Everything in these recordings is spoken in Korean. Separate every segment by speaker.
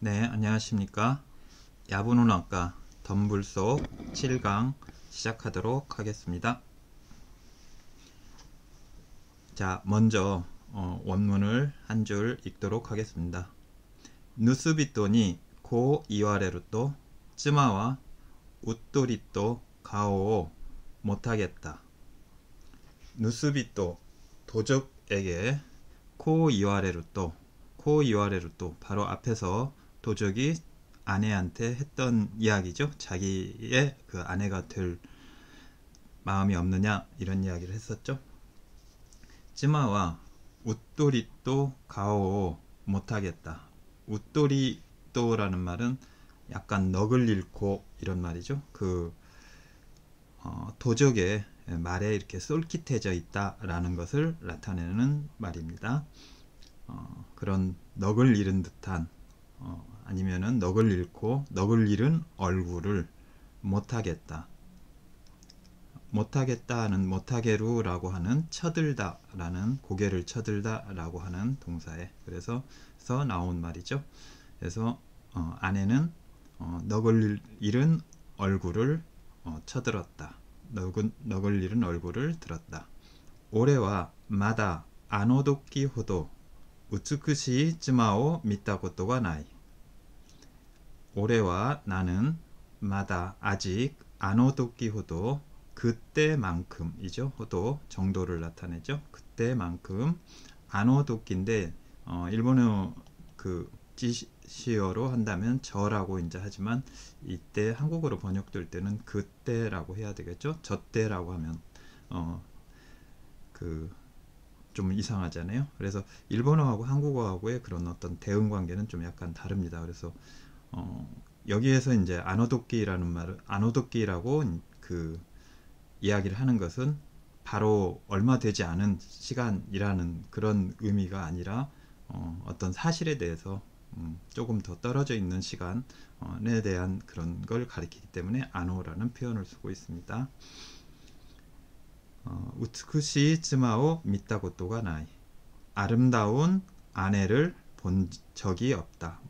Speaker 1: 네, 안녕하십니까. 야분운학과 덤불속 7강 시작하도록 하겠습니다. 자, 먼저 원문을 한 줄 읽도록 하겠습니다. 누스비토니 고 이와레루또 쯔마와 웃도리또 가오 못하겠다. 누스비토 도적에게 코 이와레루또 바로 앞에서 도적이 아내한테 했던 이야기죠. 자기의 그 아내가 될 마음이 없느냐 이런 이야기를 했었죠. 찌마와 웃도리또 가오 못하겠다. 웃도리또라는 말은 약간 넋을 잃고 이런 말이죠. 도적의 말에 이렇게 쏠깃해져 있다라는 것을 나타내는 말입니다. 그런 넋을 잃은 듯한 아니면은 넋을 잃고 넋을 잃은 얼굴을 못하겠다. 못하겠다는 못하게루라고 하는 쳐들다라는 고개를 쳐들다라고 하는 동사에 그래서 나온 말이죠. 그래서 아내는 넋을 잃은 얼굴을 쳐들었다. 넋을 잃은 얼굴을 들었다. 올해와 마다 아노도끼 호도 우츠쿠시 쯔마오 미타 고토가 나이. 올해와 나는 마다 아직 아노도끼 호도 그때만큼이죠. 호도 정도를 나타내죠. 그때만큼 아노도끼인데 일본어 그 지시어로 한다면 저라고 이제 하지만 이때 한국어로 번역될 때는 그때라고 해야 되겠죠. 저때라고 하면 좀 이상하잖아요. 그래서 일본어하고 한국어하고의 그런 어떤 대응 관계는 좀 약간 다릅니다. 그래서 여기에서 이제 아노도끼라는 말을 아노도끼라고 그 이야기를 하는 것은 바로 얼마 되지 않은 시간이라는 그런 의미가 아니라 어떤 사실에 대해서 조금 더 떨어져 있는 시간에 대한 그런 걸 가리키기 때문에 아노라는 표현을 쓰고 있습니다. 우츠쿠시 쯔마오 미타 고토가 나이. 아름다운 아내를 본 적이 없다.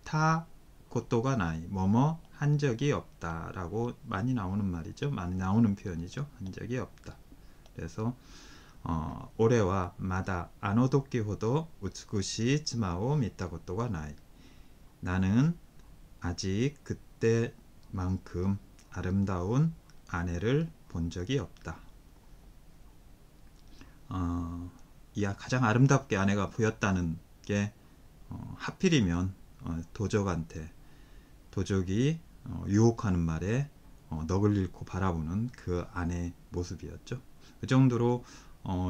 Speaker 1: 타 고토가 나이. 뭐뭐 한 적이 없다 라고 많이 나오는 말이죠. 많이 나오는 표현이죠. 한 적이 없다. 그래서 올해와 마다 아노도끼 호도 우츠쿠시 쯔마오 미타 고토가 나이. 나는 아직 그때만큼 아름다운 아내를 본 적이 없다. 가장 아름답게 아내가 보였다는 게 하필이면 도적이 유혹하는 말에 넋을 잃고 바라보는 그 아내의 모습이었죠. 그 정도로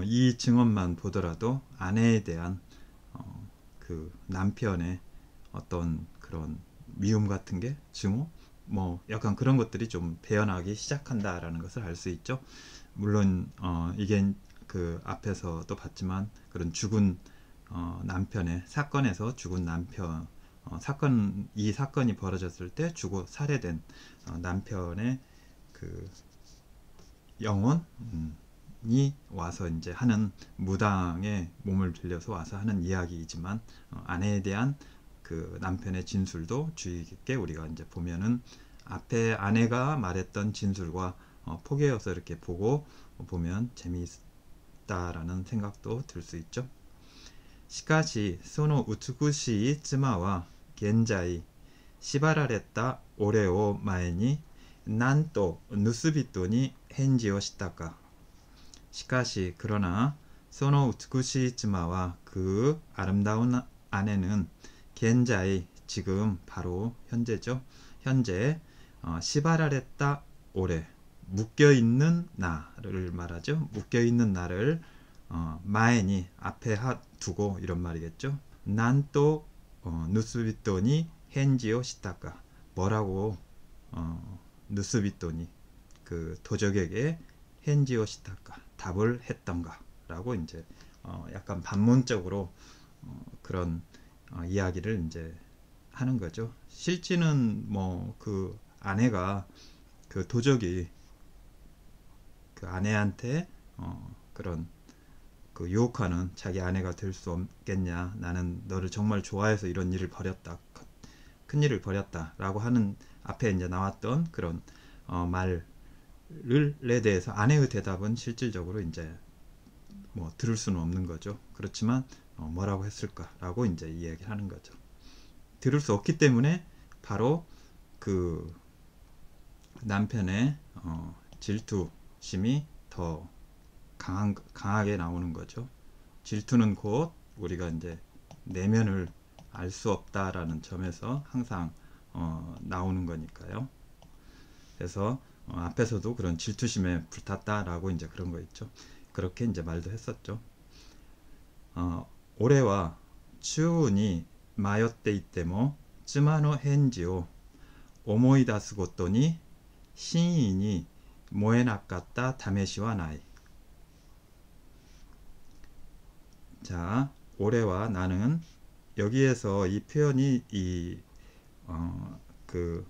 Speaker 1: 이 증언만 보더라도 아내에 대한 그 남편의 어떤 그런 미움 같은 게 증오 뭐 약간 그런 것들이 좀 배어나기 시작한다라는 것을 알 수 있죠. 물론 이게 그 앞에서도 봤지만 그런 죽은 남편의 사건에서 죽은 남편 이 사건이 벌어졌을 때 죽어 살해된 남편의 그 영혼이 와서 이제 하는 무당의 몸을 빌려서 와서 하는 이야기이지만 아내에 대한 그 남편의 진술도 주의 깊게 우리가 이제 보면은 앞에 아내가 말했던 진술과 포개어서 이렇게 보고 보면 재미있다라는 생각도 들 수 있죠. しかしその美しい妻は現在縛られた俺を前になんと盗人に返事をしたか。しかし그러나その美しい妻は그 아름다운 아내는 현재 지금 바로 현재죠. 현재 시바라레타 오래 묶여있는 나를 말하죠. 묶여있는 나를 마에니 앞에 두고 이런 말이겠죠. 난 또 누스비토니 헨지오 시타까 뭐라고 누스비토니 그 도적에게 헨지오 시타까 답을 했던가 라고 이제 약간 반문적으로 그런 이야기를 이제 하는 거죠. 실제는 뭐 그 아내가 그 도적이 그 아내한테 그런 그 유혹하는 자기 아내가 될 수 없겠냐 나는 너를 정말 좋아해서 이런 일을 벌였다 큰일을 벌였다라고 하는 앞에 이제 나왔던 그런 말에 대해서 아내의 대답은 실질적으로 이제 뭐 들을 수는 없는 거죠. 그렇지만 뭐라고 했을까라고 이제 이야기를 하는 거죠. 들을 수 없기 때문에 바로 그 남편의 질투심이 더 강하게 나오는 거죠. 질투는 곧 우리가 이제 내면을 알 수 없다라는 점에서 항상 나오는 거니까요. 그래서 앞에서도 그런 질투심에 불탔다라고 이제 그런 거 있죠. 그렇게 이제 말도 했었죠. 올해와 추운이 마요때 이때모 쯔마노 헨지오 오모이다스 고토니 신인이 모에나까따 다메시와 나이. 자, 올해와 나는 여기에서 이 표현이 그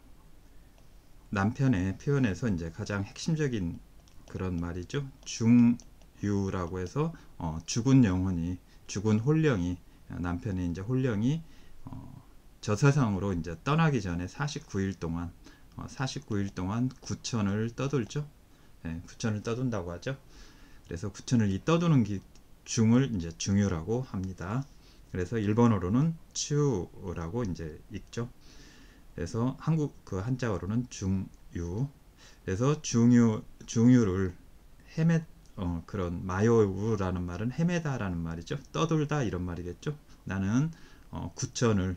Speaker 1: 남편의 표현에서 이제 가장 핵심적인 그런 말이죠. 중유라고 해서 죽은 영혼이 죽은 홀령이 남편의 이제 홀령이 저 세상으로 이제 떠나기 전에 49일 동안 49일 동안 구천을 떠돌죠. 네, 구천을 떠돈다고 하죠. 그래서 구천을 이 떠도는 중을 이제 중유라고 합니다. 그래서 일본어로는 추라고 이제 읽죠. 그래서 한국 그 한자어로는 중유. 그래서 중유를 그런 마요우라는 말은 헤매다라는 말이죠. 떠돌다 이런 말이겠죠. 나는 구천을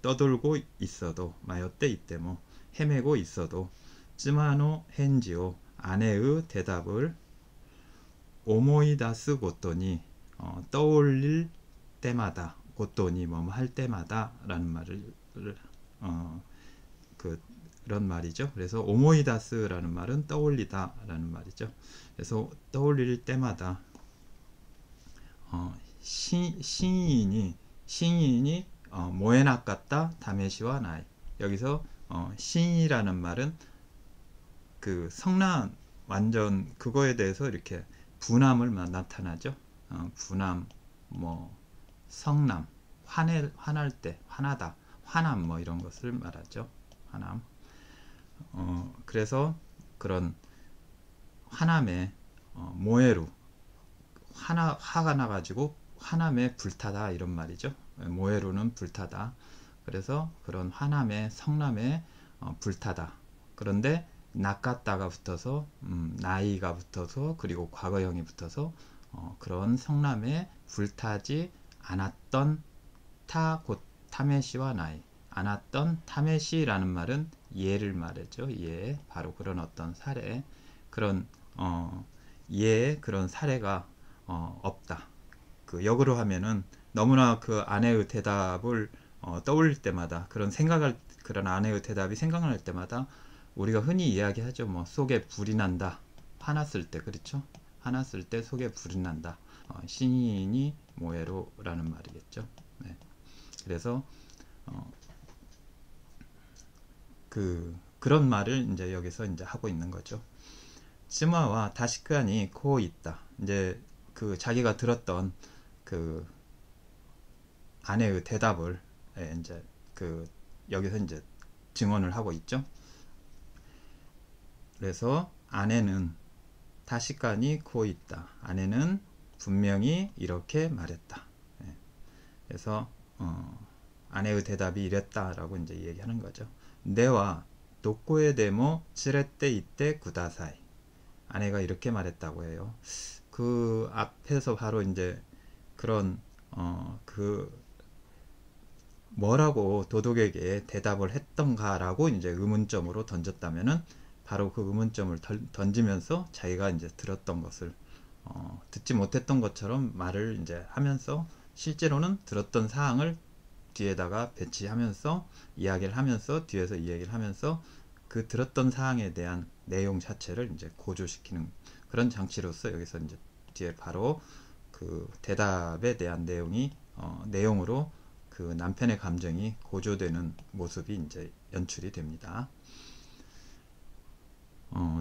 Speaker 1: 떠돌고 있어도 마요때 이때모 헤매고 있어도 쯔마노 헨지오 아내의 대답을 오모이다스 고토니 떠올릴 때마다 고토니 뭐 할 때마다 라는 말을 그런 말이죠. 그래서 오모이다스라는 말은 떠올리다 라는 말이죠. 그래서 떠올릴 때마다 신인이 모에나까따 다메시와 나이. 여기서 신이라는 말은 그 성난 완전 그거에 대해서 이렇게 분함을 나타나죠. 분함, 뭐 성남, 화날 때, 화나다, 화남 뭐 이런 것을 말하죠. 화남. 그래서 그런 화남에 모에루 화가 나가지고 화남에 불타다 이런 말이죠. 모에루는 불타다. 그래서 그런 화남에 성남에 불타다. 그런데 나까따가 붙어서 나이가 붙어서 그리고 과거형이 붙어서 그런 성남에 불타지 않았던 곧 타메시와 나이. 않았던 타메시라는 말은 예를 말하죠. 예, 바로 그런 어떤 사례, 그런 예의 그런 사례가 없다. 그 역으로 하면은 너무나 그 아내의 대답을 떠올릴 때마다 그런 아내의 대답이 생각날 때마다 우리가 흔히 이야기하죠. 뭐 속에 불이 난다. 화났을 때 그렇죠. 화났을 때 속에 불이 난다. 신인이 모에로라는 말이겠죠. 네. 그래서 그런 말을 이제 여기서 이제 하고 있는 거죠. 츠마와 다시칸이 코 있다. 이제 그 자기가 들었던 그 아내의 대답을 이제 여기서 이제 증언을 하고 있죠. 그래서 아내는 다시칸이 코 있다. 아내는 분명히 이렇게 말했다. 그래서 아내의 대답이 이랬다라고 이제 얘기하는 거죠. 내와 도코에 데모 츠레떼 이때 구다사이. 아내가 이렇게 말했다고 해요. 그 앞에서 바로 이제 그런 뭐라고 도독에게 대답을 했던가라고 이제 의문점으로 던졌다면은 바로 그 의문점을 던지면서 자기가 이제 들었던 것을 듣지 못했던 것처럼 말을 이제 하면서 실제로는 들었던 사항을 뒤에다가 배치하면서 이야기를 하면서 뒤에서 이야기를 하면서 그 들었던 사항에 대한 내용 자체를 이제 고조시키는 그런 장치로서 여기서 이제 뒤에 바로 그 대답에 대한 내용으로 그 남편의 감정이 고조되는 모습이 이제 연출이 됩니다.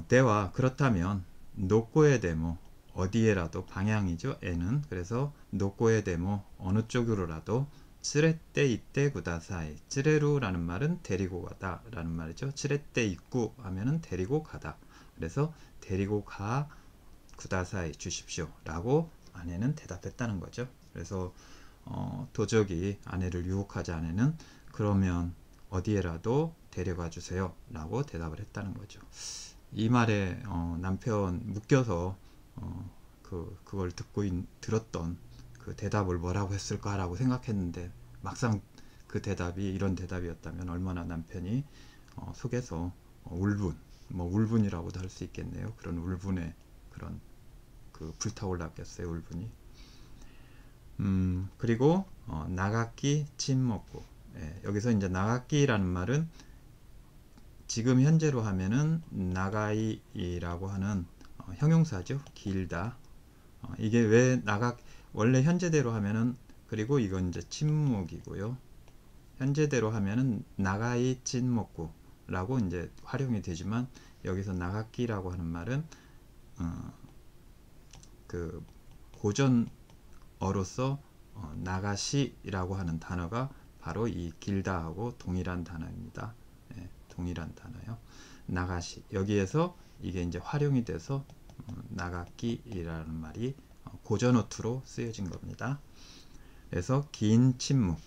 Speaker 1: 대화 그렇다면 노코에 데모 어디에라도 방향이죠. 에는 그래서 노코에 데모 어느 쪽으로라도 츠레떼 이때 구다사이. 츠레루라는 말은 데리고 가다 라는 말이죠. 츠레떼 입구 하면은 데리고 가다. 그래서 데리고 가 구다사이 주십시오 라고 아내는 대답했다는 거죠. 그래서 도적이 아내를 유혹하자 아내는 그러면 어디에라도 데려가 주세요 라고 대답을 했다는 거죠. 이 말에 남편 묶여서 그걸 들었던 그 대답을 뭐라고 했을까 라고 생각했는데 막상 그 대답이 이런 대답이었다면 얼마나 남편이 속에서 울분이라고도 할 수 있겠네요. 그런 울분에 그런 그 불타올랐겠어요. 울분이. 그리고 나가키 침먹고. 예, 여기서 이제 나가키라는 말은 지금 현재로 하면은 나가이라고 하는 형용사죠. 길다. 이게 왜 원래 현재대로 하면은, 그리고 이건 이제 침묵이고요. 현재대로 하면은 나가이 침먹고 라고 이제 활용이 되지만, 여기서 나가키라고 하는 말은 그 고전어로서 나가시라고 하는 단어가 바로 이 길다하고 동일한 단어입니다. 예, 동일한 단어요. 나가시. 여기에서 이게 이제 활용이 돼서 나가키이라는 말이 고전어투로 쓰여진 겁니다. 그래서 긴 침묵.